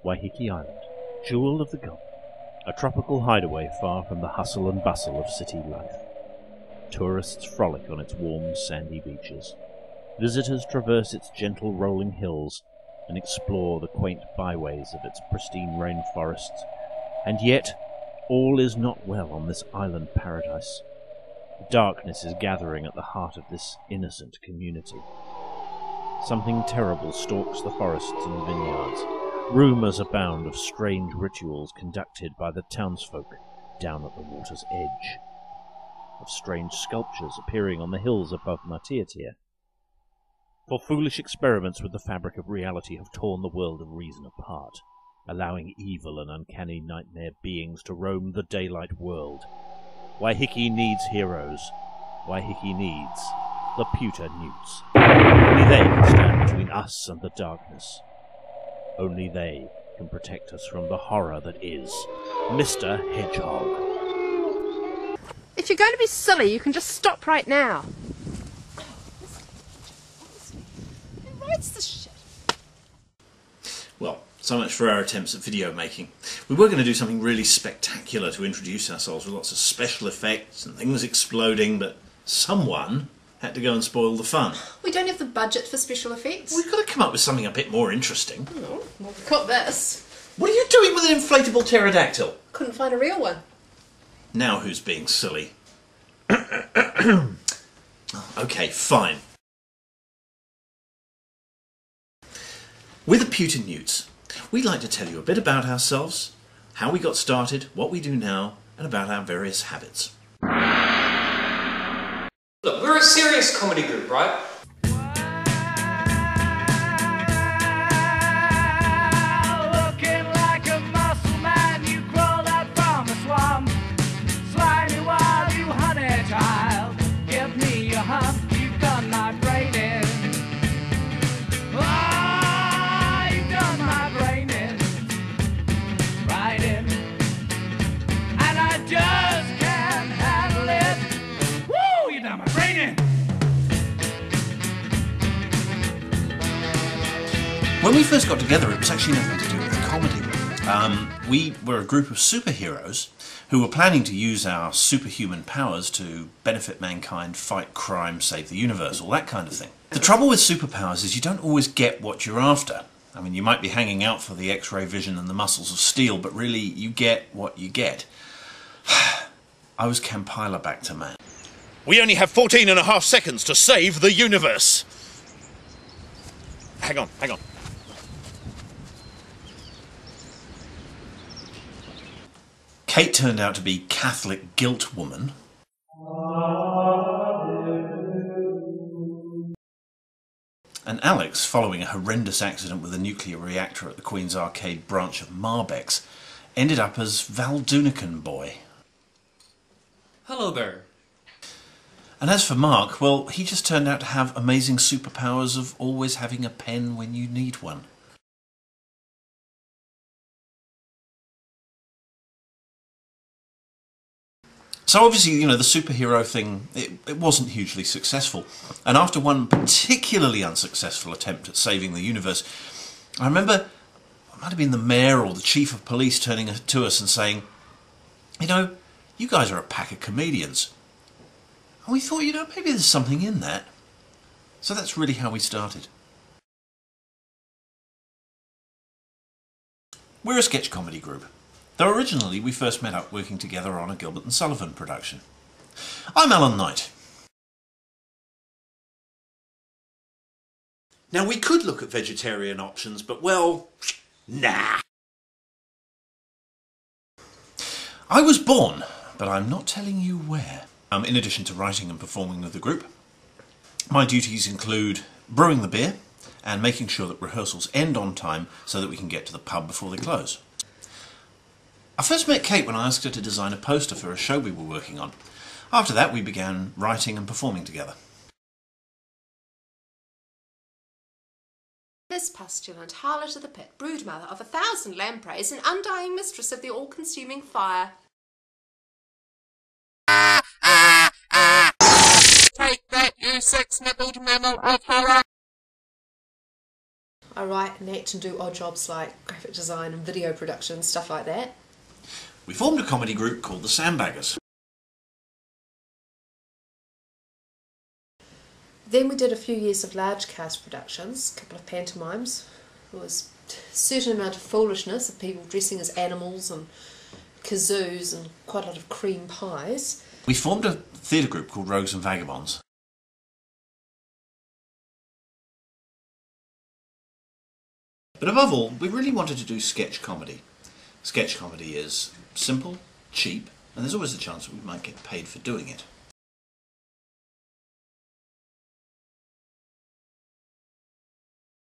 Waiheke Island, jewel of the Gulf, a tropical hideaway far from the hustle and bustle of city life. Tourists frolic on its warm, sandy beaches. Visitors traverse its gentle rolling hills and explore the quaint byways of its pristine rainforests. And yet, all is not well on this island paradise. Darkness is gathering at the heart of this innocent community. Something terrible stalks the forests and vineyards. Rumours abound of strange rituals conducted by the townsfolk down at the water's edge, of strange sculptures appearing on the hills above Matiatia. For foolish experiments with the fabric of reality have torn the world of reason apart, allowing evil and uncanny nightmare beings to roam the daylight world. Waiheke needs heroes. Waiheke needs the Pewter Newts. Only they can stand between us and the darkness. Only they can protect us from the horror that is Mr. Hedgehog. If you're going to be silly, you can just stop right now. Who writes this shit? Well, so much for our attempts at video making. We were going to do something really spectacular to introduce ourselves with lots of special effects and things exploding, but someone had to go and spoil the fun. We don't have the budget for special effects. We've got to come up with something a bit more interesting. Oh, well, we've got this. What are you doing with an inflatable pterodactyl? Couldn't find a real one. Now who's being silly? Okay, fine. We're the Pewter Newts. We'd like to tell you a bit about ourselves, how we got started, what we do now, and about our various habits. Look, we're a serious comedy group, right? Looking like a muscle man, you crawled out from a swamp. Slimy while you honey child, give me a hump, you've done my brain in. Oh, you've done my brain in, right in. And I just can't handle it. Woo, you done my brain in. When we first got together, it was actually nothing to do with comedy. We were a group of superheroes who were planning to use our superhuman powers to benefit mankind, fight crime, save the universe, all that kind of thing. The trouble with superpowers is you don't always get what you're after. I mean, you might be hanging out for the X-ray vision and the muscles of steel, but really, you get what you get. I was Campylobacter Man. We only have 14.5 seconds to save the universe. Hang on. Kate turned out to be Catholic guilt woman. And Alex, following a horrendous accident with a nuclear reactor at the Queen's Arcade branch of Marbex, ended up as Val Dunican Boy. Hello there. And as for Mark, well, he just turned out to have amazing superpowers of always having a pen when you need one. So obviously, you know, the superhero thing, it wasn't hugely successful. And after one particularly unsuccessful attempt at saving the universe, I remember, it might have been the mayor or the chief of police turning to us and saying, you know, you guys are a pack of comedians. And we thought, you know, maybe there's something in that. So that's really how we started. We're a sketch comedy group. Though originally we first met up working together on a Gilbert and Sullivan production. I'm Alan Knight. Now we could look at vegetarian options, but well, nah. I was born, but I'm not telling you where. In addition to writing and performing with the group, my duties include brewing the beer and making sure that rehearsals end on time so that we can get to the pub before they close. I first met Kate when I asked her to design a poster for a show we were working on. After that, we began writing and performing together. This pustulant harlot of the pit, broodmother of 1,000 lampreys, and undying mistress of the all-consuming fire. Take that, you six-nibbled mammal of horror! I write and act and do odd jobs like graphic design and video production, stuff like that. We formed a comedy group called the Sandbaggers. Then we did a few years of large cast productions, a couple of pantomimes. There was a certain amount of foolishness of people dressing as animals and kazoos and quite a lot of cream pies. We formed a theatre group called Rogues and Vagabonds. But above all, we really wanted to do sketch comedy. Sketch comedy is simple, cheap, and there's always a chance that we might get paid for doing it.